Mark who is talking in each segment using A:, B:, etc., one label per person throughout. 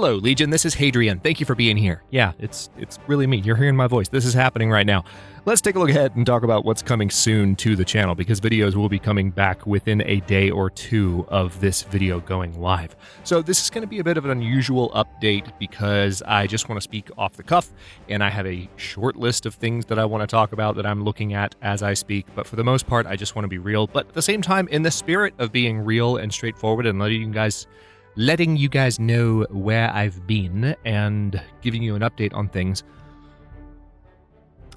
A: Hello, Legion. This is Hadrian. Thank you for being here. Yeah, it's really me. You're hearing my voice. This is happening right now. Let's take a look ahead and talk about what's coming soon to the channel, because videos will be coming back within a day or two of this video going live. So this is going to be a bit of an unusual update because I just want to speak off the cuff, and I have a short list of things that I want to talk about that I'm looking at as I speak. But for the most part, I just want to be real. But at the same time, in the spirit of being real and straightforward and letting you guys know where I've been and giving you an update on things,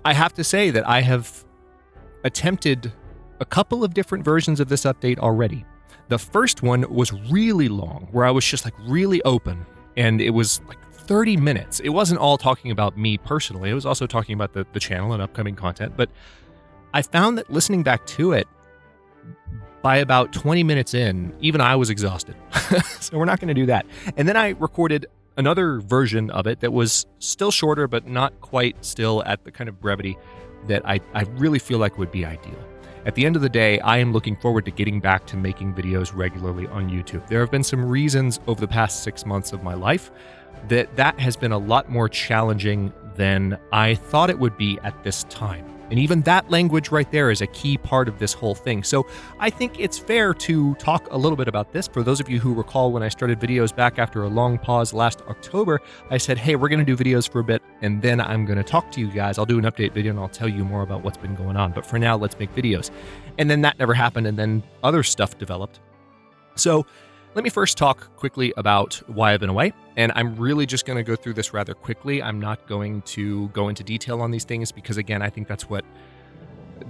A: I have to say that I have attempted a couple of different versions of this update already. The first one was really long, where I was just really open, and it was 30 minutes. It wasn't all talking about me personally. It was also talking about the channel and upcoming content. But I found that listening back to it, by about 20 minutes in, even I was exhausted. So we're not going to do that. And then I recorded another version of it that was still shorter, but not quite still at the kind of brevity that I really feel like would be ideal. At the end of the day, I am looking forward to getting back to making videos regularly on YouTube. There have been some reasons over the past 6 months of my life that has been a lot more challenging than I thought it would be at this time. And even that language right there is a key part of this whole thing. So I think it's fair to talk a little bit about this. For those of you who recall, when I started videos back after a long pause last October, I said, hey, we're going to do videos for a bit, and then I'm going to talk to you guys. I'll do an update video, and I'll tell you more about what's been going on. But for now, let's make videos. And then that never happened, and then other stuff developed. So let me first talk quickly about why I've been away, and I'm really just going to go through this rather quickly. I'm not going to go into detail on these things because, again, I think that's what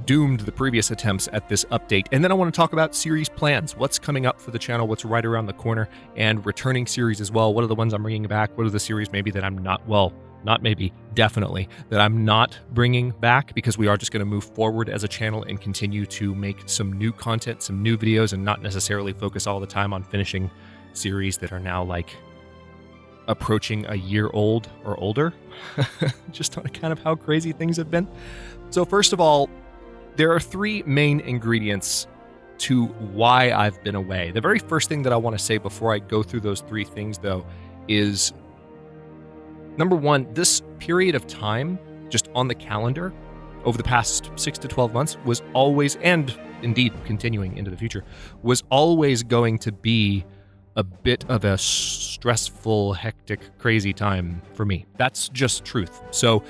A: doomed the previous attempts at this update. And then I want to talk about series plans, what's coming up for the channel, what's right around the corner, and returning series as well. What are the ones I'm bringing back? What are the series maybe that I'm not, well, not maybe, definitely, that I'm not bringing back, because we are just going to move forward as a channel and continue to make some new content, some new videos, and not necessarily focus all the time on finishing series that are now approaching a year old or older, just on account of how crazy things have been. So first of all, there are three main ingredients to why I've been away. The very first thing that I want to say before I go through those three things, though, is number one, this period of time just on the calendar over the past 6 to 12 months was always, and indeed continuing into the future, was always going to be a bit of a stressful, hectic, crazy time for me. That's just truth. So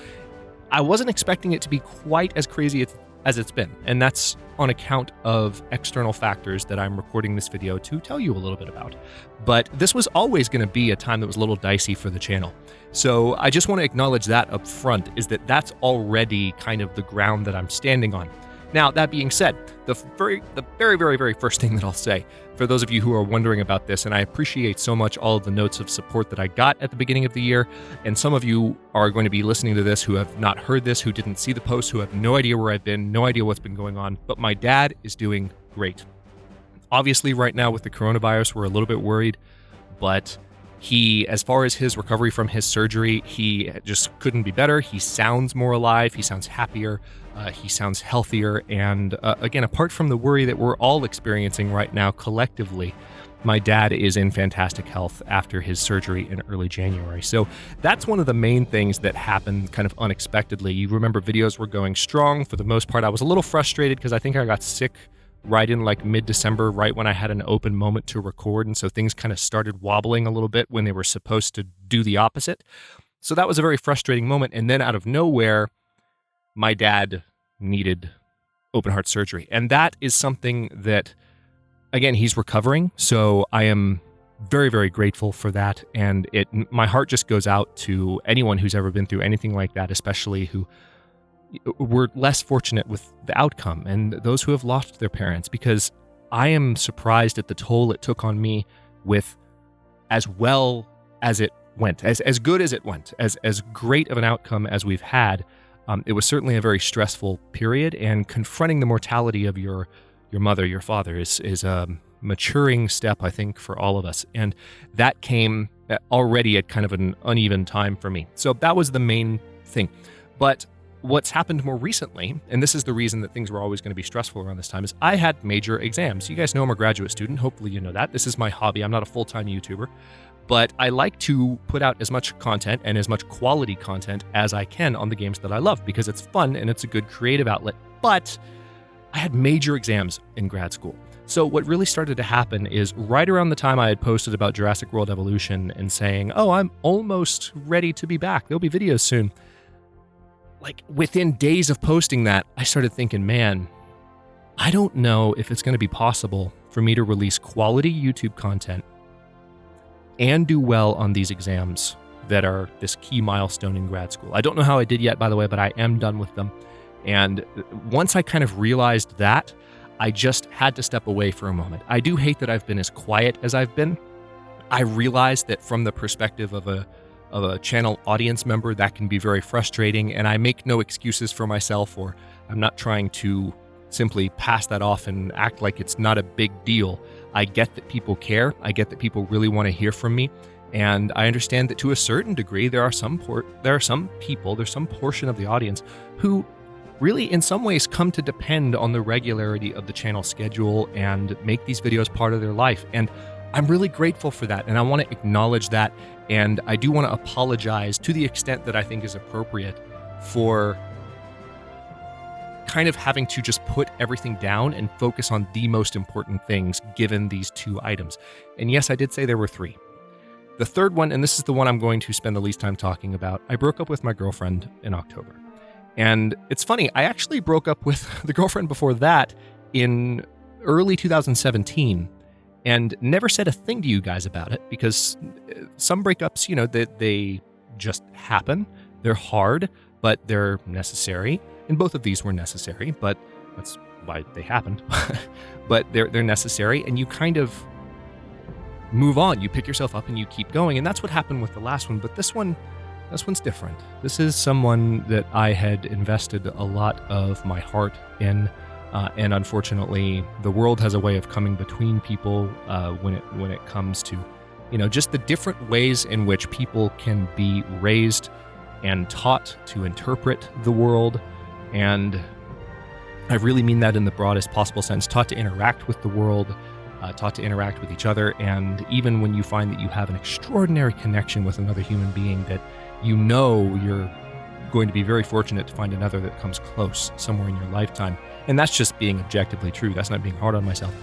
A: I wasn't expecting it to be quite as crazy as it's been, and that's on account of external factors that I'm recording this video to tell you a little bit about. But this was always going to be a time that was a little dicey for the channel. So I just want to acknowledge that up front, is that that's already kind of the ground that I'm standing on. Now, that being said, the very, very first thing that I'll say, for those of you who are wondering about this, and I appreciate so much all of the notes of support that I got at the beginning of the year, and some of you are going to be listening to this who have not heard this, who didn't see the post, who have no idea where I've been, no idea what's been going on, but my dad is doing great. Obviously, right now with the coronavirus, we're a little bit worried, but he, as far as his recovery from his surgery, he just couldn't be better. He sounds more alive. He sounds happier. He sounds healthier. And again, apart from the worry that we're all experiencing right now collectively, my dad is in fantastic health after his surgery in early January. So that's one of the main things that happened kind of unexpectedly. You remember videos were going strong. For the most part, I was a little frustrated because I think I got sick right in mid-December, right when I had an open moment to record. And so things kind of started wobbling a little bit when they were supposed to do the opposite. So that was a very frustrating moment. And then out of nowhere, my dad needed open heart surgery. And that is something that, again, he's recovering. So I am very, very grateful for that. And my heart just goes out to anyone who's ever been through anything like that, especially who were less fortunate with the outcome, and those who have lost their parents, because I am surprised at the toll it took on me with as well as it went, as good as it went, as great of an outcome as we've had. It was certainly a very stressful period, and confronting the mortality of your mother, your father, is a maturing step, I think, for all of us. And that came already at kind of an uneven time for me. So that was the main thing. But what's happened more recently, and this is the reason that things were always going to be stressful around this time, is I had major exams. You guys know I'm a graduate student. Hopefully you know that. This is my hobby. I'm not a full-time YouTuber. but I like to put out as much content and as much quality content as I can on the games that I love because it's fun and it's a good creative outlet. But I had major exams in grad school. So what really started to happen is right around the time I had posted about Jurassic World Evolution and saying, oh, I'm almost ready to be back. There'll be videos soon. Like within days of posting that, I started thinking, man, I don't know if it's going to be possible for me to release quality YouTube content and do well on these exams that are this key milestone in grad school. I don't know how I did yet, by the way, but I am done with them. And once I kind of realized that, I just had to step away for a moment. I do hate that I've been as quiet as I've been. I realize that from the perspective of a channel audience member, that can be very frustrating, and I make no excuses for myself, or I'm not trying to simply pass that off and act like it's not a big deal. I get that people care. I get that people really want to hear from me. And I understand that to a certain degree, there's some portion of the audience who really in some ways come to depend on the regularity of the channel schedule and make these videos part of their life. And I'm really grateful for that. And I want to acknowledge that. And I do want to apologize to the extent that I think is appropriate for kind of having to just put everything down and focus on the most important things given these two items. And yes, I did say there were three. The third one, and this is the one I'm going to spend the least time talking about, I broke up with my girlfriend in October. And it's funny, I actually broke up with the girlfriend before that in early 2017 and never said a thing to you guys about it because some breakups, they just happen. They're hard, but they're necessary. And both of these were necessary, but that's why they happened. But they're necessary, and you kind of move on. You pick yourself up and you keep going. And that's what happened with the last one. But this one's different. This is someone that I had invested a lot of my heart in. And unfortunately, the world has a way of coming between people when it comes to, just the different ways in which people can be raised and taught to interpret the world. And I really mean that in the broadest possible sense, taught to interact with the world, taught to interact with each other. And even when you find that you have an extraordinary connection with another human being that you're going to be very fortunate to find another that comes close somewhere in your lifetime. And that's just being objectively true. That's not being hard on myself.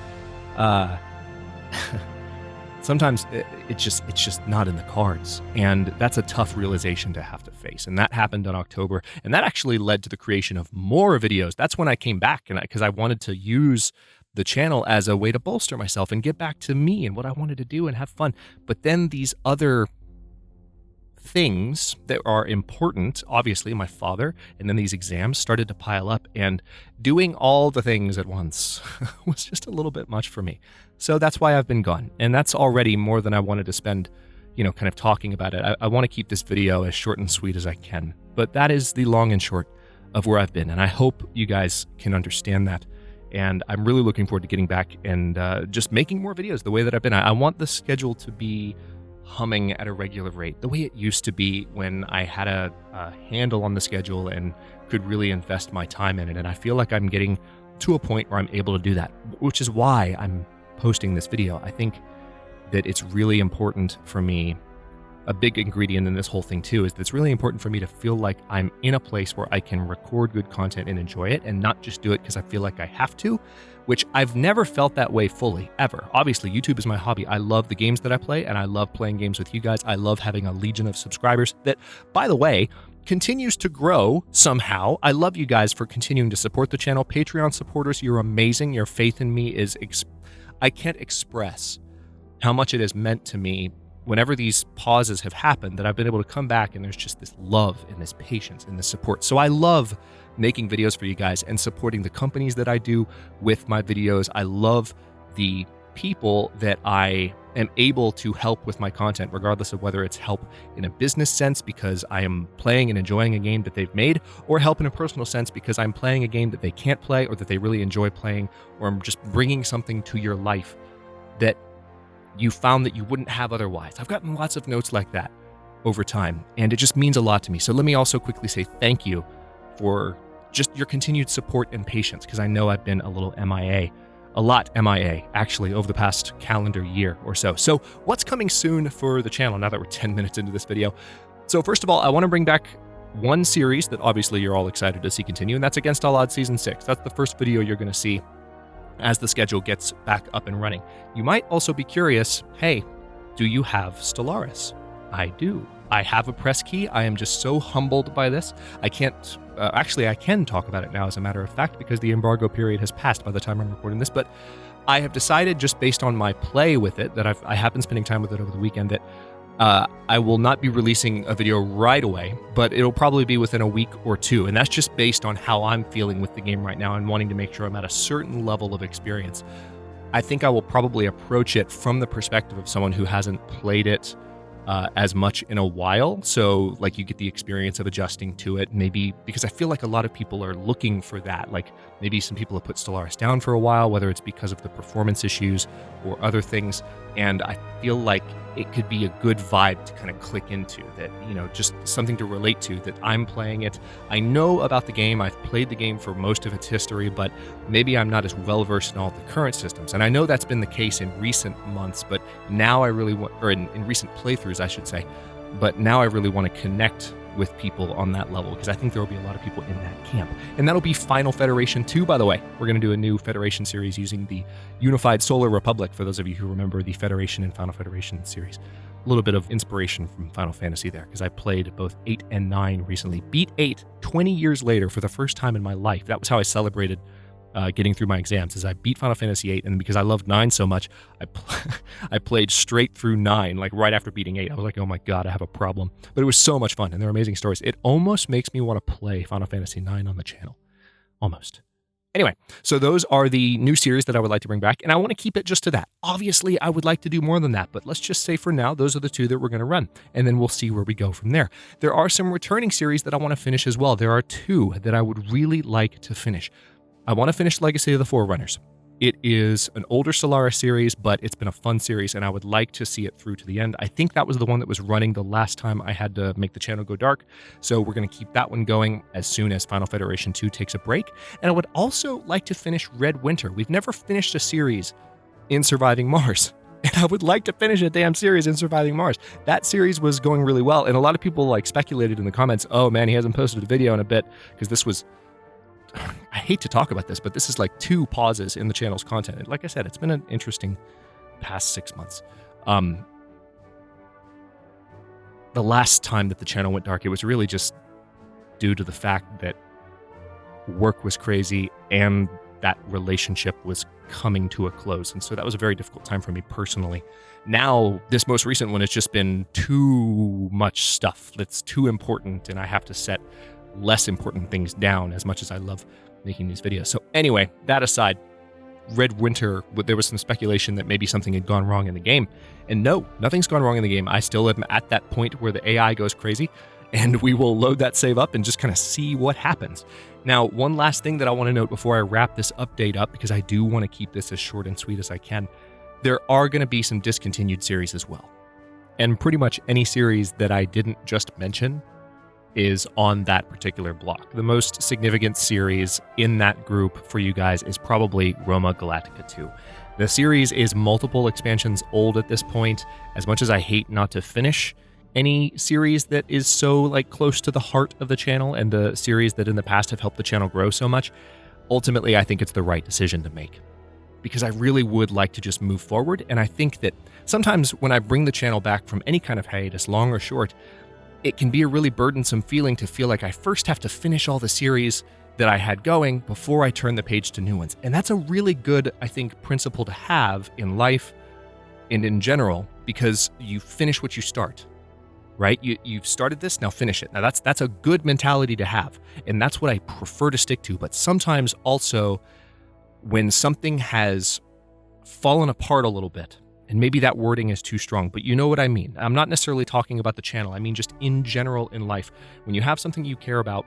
A: Sometimes it's just not in the cards. And that's a tough realization to have to face. And that happened in October. And that actually led to the creation of more videos. That's when I came back because I wanted to use the channel as a way to bolster myself and get back to me and what I wanted to do and have fun. But then these other things that are important, obviously my father, and then these exams started to pile up, and doing all the things at once was just a little bit much for me. So that's why I've been gone. And that's already more than I wanted to spend, kind of talking about it. I want to keep this video as short and sweet as I can, but that is the long and short of where I've been. And I hope you guys can understand that. And I'm really looking forward to getting back and just making more videos the way that I've been. I want the schedule to be humming at a regular rate, the way it used to be when I had a handle on the schedule and could really invest my time in it. And I feel like I'm getting to a point where I'm able to do that, which is why I'm posting this video. I think that it's really important for me. A big ingredient in this whole thing too is that it's really important for me to feel like I'm in a place where I can record good content and enjoy it and not just do it because I feel like I have to, which I've never felt that way fully, ever. Obviously, YouTube is my hobby. I love the games that I play, and I love playing games with you guys. I love having a legion of subscribers that, by the way, continues to grow somehow. I love you guys for continuing to support the channel. Patreon supporters, you're amazing. Your faith in me is, I can't express how much it has meant to me whenever these pauses have happened, that I've been able to come back and there's just this love and this patience and this support. So I love making videos for you guys and supporting the companies that I do with my videos. I love the people that I am able to help with my content, regardless of whether it's help in a business sense because I am playing and enjoying a game that they've made, or help in a personal sense because I'm playing a game that they can't play or that they really enjoy playing, or I'm just bringing something to your life that you found that you wouldn't have otherwise. I've gotten lots of notes like that over time, and it just means a lot to me. So let me also quickly say thank you for just your continued support and patience, because I know I've been a little MIA. a lot MIA, actually, over the past calendar year or so. So what's coming soon for the channel now that we're 10 minutes into this video? So first of all, I want to bring back one series that obviously you're all excited to see continue, and that's Against All Odds Season 6. That's the first video you're going to see as the schedule gets back up and running. You might also be curious, hey, do you have Stellaris? I do. I have a press key. I am just so humbled by this. I can't, actually I can talk about it now as a matter of fact because the embargo period has passed by the time I'm recording this, but I have decided just based on my play with it that I have been spending time with it over the weekend that I will not be releasing a video right away, but it'll probably be within a week or two. And that's just based on how I'm feeling with the game right now and wanting to make sure I'm at a certain level of experience. I think I will probably approach it from the perspective of someone who hasn't played it as much in a while. So like you get the experience of adjusting to it, maybe because I feel like a lot of people are looking for that. Like maybe some people have put Stellaris down for a while, whether it's because of the performance issues or other things. And I feel like it could be a good vibe to kind of click into that, you know, just something to relate to that I'm playing it. I know about the game. I've played the game for most of its history, but maybe I'm not as well versed in all the current systems. And I know that's been the case in recent months, but now I really want, or in recent playthroughs, I should say, but now I really want to connect with people on that level because I think there will be a lot of people in that camp. And that'll be Final Federation 2, by the way. We're going to do a new Federation series using the Unified Solar Republic, for those of you who remember the Federation and Final Federation series. A little bit of inspiration from Final Fantasy there because I played both 8 and 9 recently. Beat 8 20 years later for the first time in my life. That was how I celebrated getting through my exams, is I beat Final Fantasy 8, and because I loved 9 so much, I played straight through 9, like right after beating 8. I was like, oh my god, I have a problem. But it was so much fun, and they're amazing stories. It almost makes me want to play Final Fantasy 9 on the channel. Almost. Anyway, so those are the new series that I would like to bring back, and I want to keep it just to that. Obviously, I would like to do more than that, but let's just say for now, those are the 2 that we're going to run, and then we'll see where we go from there. There are some returning series that I want to finish as well. There are 2 that I would really like to finish. I want to finish Legacy of the Forerunners. It is an older Stellaris series, but it's been a fun series, and I would like to see it through to the end. I think that was the one that was running the last time I had to make the channel go dark, so we're going to keep that one going as soon as Final Federation 2 takes a break. And I would also like to finish Red Winter. We've never finished a series in Surviving Mars, and I would like to finish a damn series in Surviving Mars. That series was going really well, and a lot of people like speculated in the comments, oh man, he hasn't posted a video in a bit, because this was... I hate to talk about this, but this is like 2 pauses in the channel's content. And like I said, it's been an interesting past 6 months. The last time that the channel went dark, it was really just due to the fact that work was crazy and that relationship was coming to a close. And so that was a very difficult time for me personally. Now, this most recent one has just been too much stuff that's too important, and I have to set less important things down as much as I love making these videos. So anyway, that aside, Red Winter, there was some speculation that maybe something had gone wrong in the game. And no, nothing's gone wrong in the game. I still am at that point where the AI goes crazy, and we will load that save up and just kind of see what happens. Now, one last thing that I want to note before I wrap this update up, because I do want to keep this as short and sweet as I can, there are going to be some discontinued series as well. And pretty much any series that I didn't just mention is on that particular block. The most significant series in that group for you guys is probably Roma Galactica 2. The series is multiple expansions old at this point. As much as I hate not to finish any series that is so like close to the heart of the channel and the series that in the past have helped the channel grow so much, ultimately I think it's the right decision to make, because I really would like to just move forward. And I think that sometimes when I bring the channel back from any kind of hiatus, long or short, it can be a really burdensome feeling to feel like I first have to finish all the series that I had going before I turn the page to new ones. And that's a really good, I think, principle to have in life and in general, because you finish what you start, right? You've started this, now finish it. Now that's a good mentality to have. And that's what I prefer to stick to. But sometimes also when something has fallen apart a little bit, and maybe that wording is too strong, but you know what I mean. I'm not necessarily talking about the channel. I mean just in general in life. When you have something you care about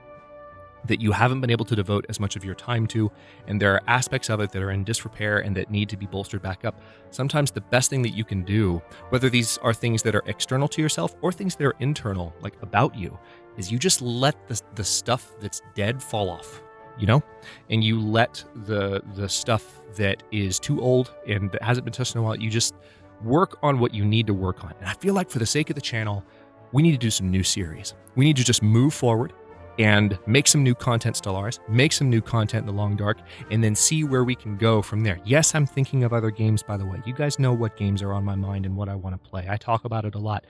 A: that you haven't been able to devote as much of your time to, and there are aspects of it that are in disrepair and that need to be bolstered back up, sometimes the best thing that you can do, whether these are things that are external to yourself or things that are internal, like about you, is you just let the stuff that's dead fall off. and you let the stuff that is too old and that hasn't been touched in a while, you just work on what you need to work on. And I feel like for the sake of the channel, we need to do some new series. We need to just move forward and make some new content, Stellaris, make some new content in the Long Dark, and then see where we can go from there. Yes, I'm thinking of other games, by the way. You guys know what games are on my mind and what I want to play. I talk about it a lot,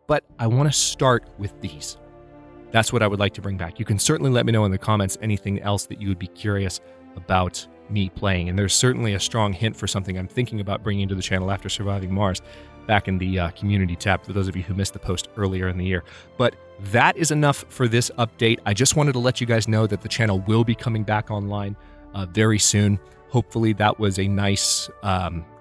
A: but I want to start with these. That's what I would like to bring back. You can certainly let me know in the comments anything else that you would be curious about me playing. And there's certainly a strong hint for something I'm thinking about bringing to the channel after Surviving Mars, back in the community tab for those of you who missed the post earlier in the year. But that is enough for this update. I just wanted to let you guys know that the channel will be coming back online very soon. Hopefully that was a nice,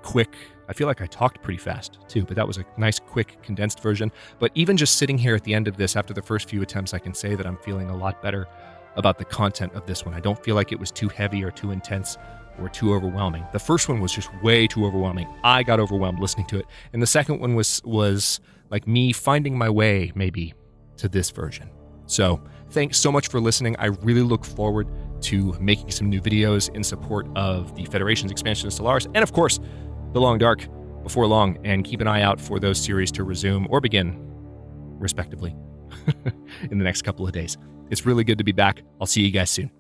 A: quick, I feel like I talked pretty fast too, but that was a nice, quick, condensed version. But even just sitting here at the end of this, after the first few attempts, I can say that I'm feeling a lot better about the content of this one. I don't feel like it was too heavy or too intense or too overwhelming. The first one was just way too overwhelming. I got overwhelmed listening to it. And the second one was like me finding my way, maybe, to this version. So thanks so much for listening. I really look forward to making some new videos in support of the Federation's expansion of Stellaris, and of course, the Long Dark before long, and keep an eye out for those series to resume or begin, respectively, in the next couple of days. It's really good to be back. I'll see you guys soon.